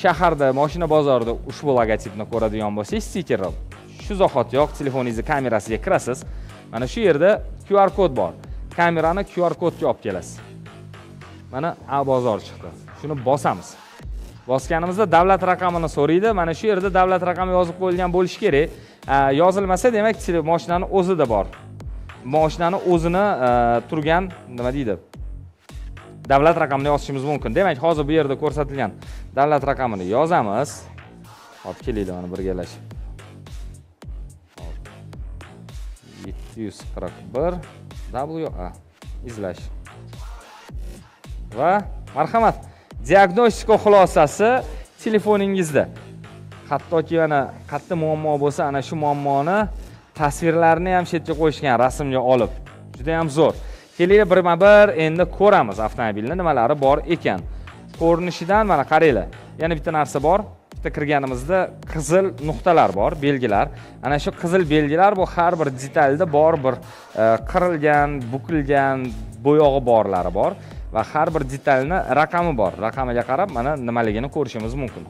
shaharda, mashina bozorida ushbu logotipni ko'radigan bo'lsangiz, stikerni shu zahotiyoq telefoningizni kamerasiga kirasiz. Mana shu yerda QR kod bor. Kamerani QR kodga olib kelasiz. Mana bozor chiqdi. Shuni bosamiz. Bosganimizda davlat raqamini so'raydi. Mana shu yerda davlat raqami yozib qo'yilgan bo'lishi kerak. Yozilmasa, demak, mashinaning o'zida bor. Mashinaning o'zini turgan, nima deydi? Davlat raqamini yozishimiz mumkin. Demak, hozir bu yerda ko'rsatilgan davlat raqamini yozamiz. Hop, kelinglar mana birgalashib. 741 WA izlash. Va marhamat, diagnostika xulosasi telefoningizda. Hattoki mana qayerda muammo bo'lsa, ana shu muammoni tasvirlarini ham chetga qo'yishgan, rasmga olib. Juda ham zo'r. Kelinglar birma-bir endi ko'ramiz avtomobilning nimalari bor ekan. Ko'rinishidan mana qaranglar. Yana bitta narsa bor. Bitta kirganimizda qizil nuqtalar bor, belgilar. Ana shu qizil belgilar bu har bir detalda bor bir qirilgan, bukilgan, bo'yog'i borlari bor va har bir detalni raqami bor. Raqamiga qarab mana nimaligini ko'rishimiz mumkin.